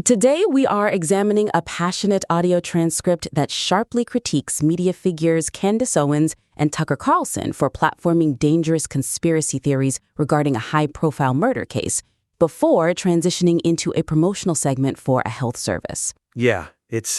Today, we are examining a passionate audio transcript that sharply critiques media figures Candace Owens and Tucker Carlson for platforming dangerous conspiracy theories regarding a high-profile murder case before transitioning into a promotional segment for a health service. Yeah, it's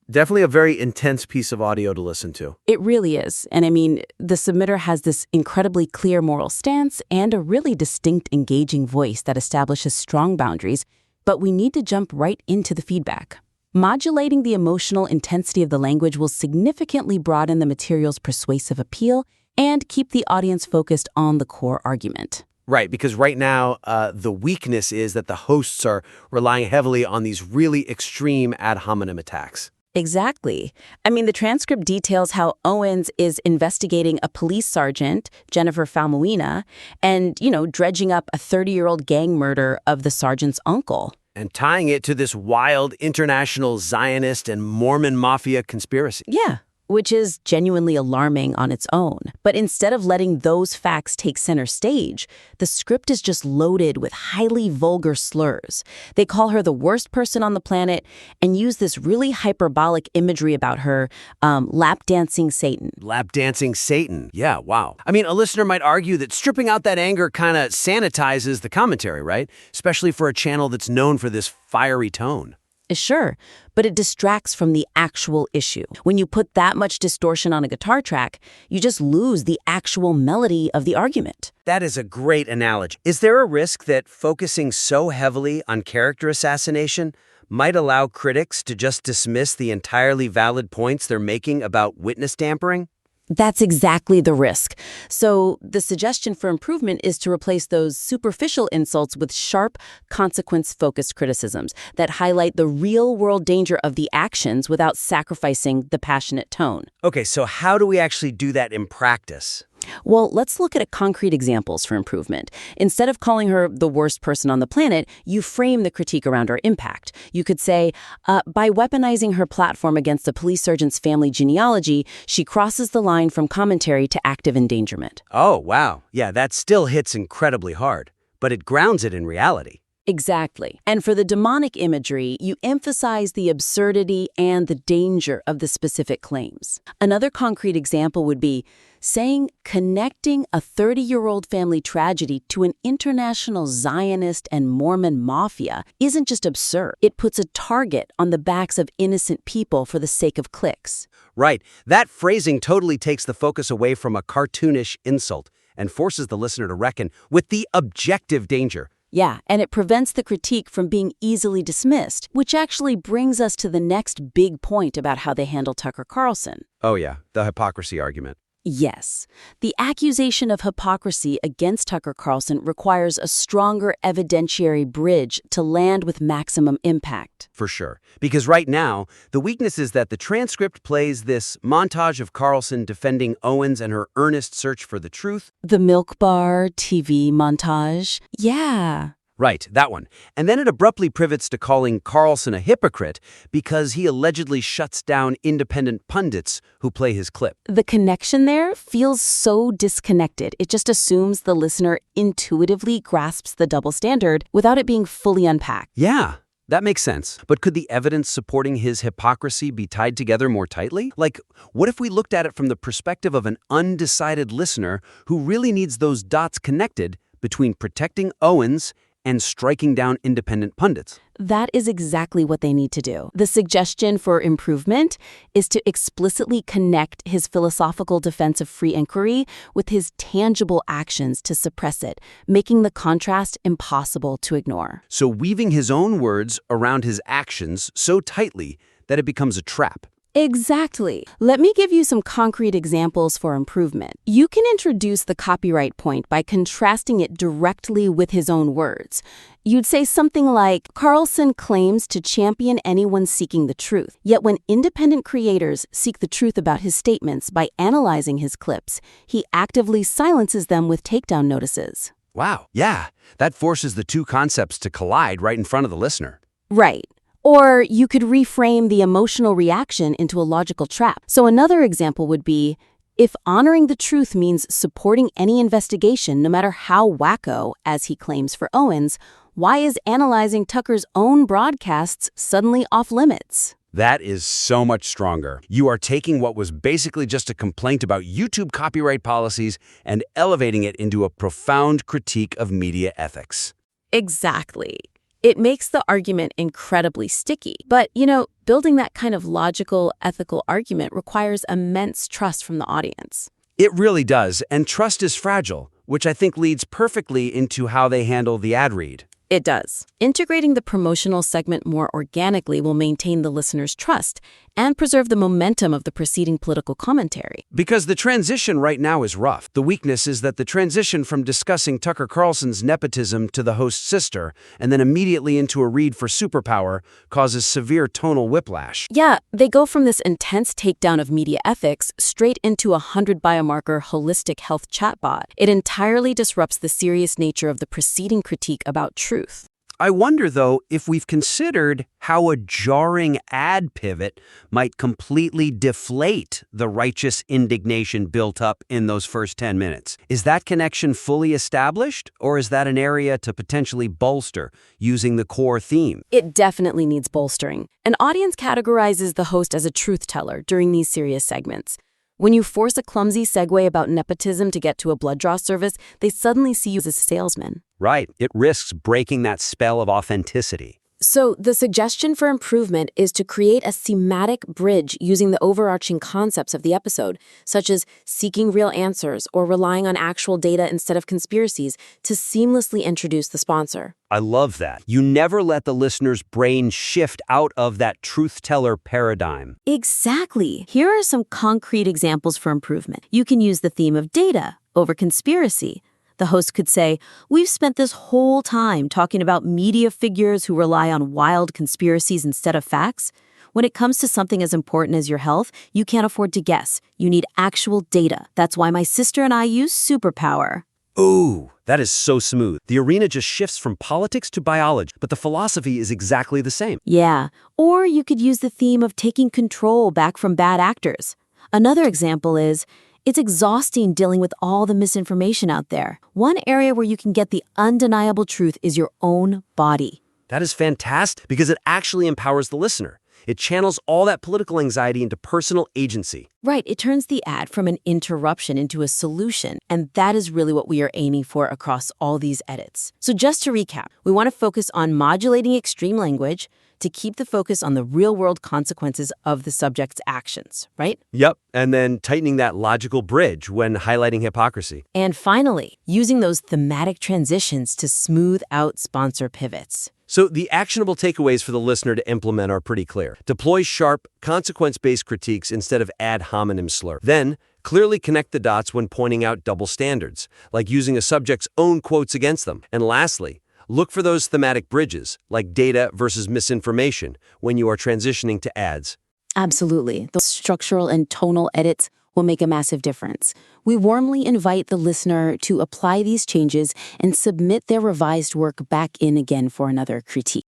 definitely a very intense piece of audio to listen to. It really is. And I mean, the submitter has this incredibly clear moral stance and a really distinct, engaging voice that establishes strong boundaries, but we need to jump right into the feedback. Modulating the emotional intensity of the language will significantly broaden the material's persuasive appeal and keep the audience focused on the core argument. Right, because right now, the weakness is that the hosts are relying heavily on these really extreme ad hominem attacks. Exactly. I mean, the transcript details how Owens is investigating a police sergeant, Jennifer Falmuina, and, dredging up a 30-year-old gang murder of the sergeant's uncle. And tying it to this wild international Zionist and Mormon mafia conspiracy. Yeah, which is genuinely alarming on its own. But instead of letting those facts take center stage, the script is just loaded with highly vulgar slurs. They call her the worst person on the planet and use this really hyperbolic imagery about her, lap dancing Satan. Lap dancing Satan. Yeah, wow. I mean, a listener might argue that stripping out that anger kind of sanitizes the commentary, right? Especially for a channel that's known for this fiery tone. Sure, but it distracts from the actual issue. When you put that much distortion on a guitar track, you just lose the actual melody of the argument. That is a great analogy. Is there a risk that focusing so heavily on character assassination might allow critics to just dismiss the entirely valid points they're making about witness tampering? That's exactly the risk. So the suggestion for improvement is to replace those superficial insults with sharp, consequence-focused criticisms that highlight the real-world danger of the actions without sacrificing the passionate tone. Okay, so how do we actually do that in practice? Well, let's look at concrete examples for improvement. Instead of calling her the worst person on the planet, you frame the critique around her impact. You could say, by weaponizing her platform against the police sergeant's family genealogy, she crosses the line from commentary to active endangerment. Oh, wow. Yeah, that still hits incredibly hard, but it grounds it in reality. Exactly. And for the demonic imagery, you emphasize the absurdity and the danger of the specific claims. Another concrete example would be saying connecting a 30-year-old family tragedy to an international Zionist and Mormon mafia isn't just absurd. It puts a target on the backs of innocent people for the sake of clicks. Right. That phrasing totally takes the focus away from a cartoonish insult and forces the listener to reckon with the objective danger. Yeah, and it prevents the critique from being easily dismissed, which actually brings us to the next big point about how they handle Tucker Carlson. Oh yeah, the hypocrisy argument. Yes. The accusation of hypocrisy against Tucker Carlson requires a stronger evidentiary bridge to land with maximum impact. For sure. Because right now, the weakness is that the transcript plays this montage of Carlson defending Owens and her earnest search for the truth. The milk bar TV montage. Yeah. Right, that one. And then it abruptly pivots to calling Carlson a hypocrite because he allegedly shuts down independent pundits who play his clip. The connection there feels so disconnected. It just assumes the listener intuitively grasps the double standard without it being fully unpacked. Yeah, that makes sense. But could the evidence supporting his hypocrisy be tied together more tightly? Like, what if we looked at it from the perspective of an undecided listener who really needs those dots connected between protecting Owens and striking down independent pundits? That is exactly what they need to do. The suggestion for improvement is to explicitly connect his philosophical defense of free inquiry with his tangible actions to suppress it, making the contrast impossible to ignore. So weaving his own words around his actions so tightly that it becomes a trap. Exactly. Let me give you some concrete examples for improvement. You can introduce the copyright point by contrasting it directly with his own words. You'd say something like, Carlson claims to champion anyone seeking the truth, yet when independent creators seek the truth about his statements by analyzing his clips, he actively silences them with takedown notices. Wow. Yeah, that forces the two concepts to collide right in front of the listener. Right. Or you could reframe the emotional reaction into a logical trap. So another example would be, if honoring the truth means supporting any investigation, no matter how wacko, as he claims for Owens, Why is analyzing Tucker's own broadcasts suddenly off limits? That is so much stronger. You are taking what was basically just a complaint about YouTube copyright policies and elevating it into a profound critique of media ethics. Exactly. It makes the argument incredibly sticky. But, building that kind of logical, ethical argument requires immense trust from the audience. It really does, and trust is fragile, which I think leads perfectly into how they handle the ad read. It does. Integrating the promotional segment more organically will maintain the listener's trust and preserve the momentum of the preceding political commentary. Because the transition right now is rough. The weakness is that the transition from discussing Tucker Carlson's nepotism to the host's sister and then immediately into a read for superpower causes severe tonal whiplash. Yeah, they go from this intense takedown of media ethics straight into a 100-biomarker holistic health chatbot. It entirely disrupts the serious nature of the preceding critique about truth. I wonder, though, if we've considered how a jarring ad pivot might completely deflate the righteous indignation built up in those first 10 minutes. Is that connection fully established, or is that an area to potentially bolster using the core theme? It definitely needs bolstering. An audience categorizes the host as a truth teller during these serious segments. When you force a clumsy segue about nepotism to get to a blood draw service, they suddenly see you as a salesman. Right. It risks breaking that spell of authenticity. So the suggestion for improvement is to create a thematic bridge using the overarching concepts of the episode, such as seeking real answers or relying on actual data instead of conspiracies, to seamlessly introduce the sponsor. I love that. You never let the listener's brain shift out of that truth-teller paradigm. Exactly. Here are some concrete examples for improvement. You can use the theme of data over conspiracy. The host could say, "We've spent this whole time talking about media figures who rely on wild conspiracies instead of facts. When it comes to something as important as your health, you can't afford to guess. You need actual data. That's why my sister and I use superpower." Ooh, that is so smooth. The arena just shifts from politics to biology, but the philosophy is exactly the same. Yeah, or you could use the theme of taking control back from bad actors. Another example is, it's exhausting dealing with all the misinformation out there. One area where you can get the undeniable truth is your own body. That is fantastic because it actually empowers the listener. It channels all that political anxiety into personal agency. Right, it turns the ad from an interruption into a solution, and that is really what we are aiming for across all these edits. So just to recap, we want to focus on modulating extreme language to keep the focus on the real-world consequences of the subject's actions, right? Yep, and then tightening that logical bridge when highlighting hypocrisy. And finally, using those thematic transitions to smooth out sponsor pivots. So the actionable takeaways for the listener to implement are pretty clear. Deploy sharp, consequence-based critiques instead of ad hominem slur. Then, clearly connect the dots when pointing out double standards, like using a subject's own quotes against them. And lastly, look for those thematic bridges, like data versus misinformation, when you are transitioning to ads. Absolutely. Those structural and tonal edits will make a massive difference. We warmly invite the listener to apply these changes and submit their revised work back in again for another critique.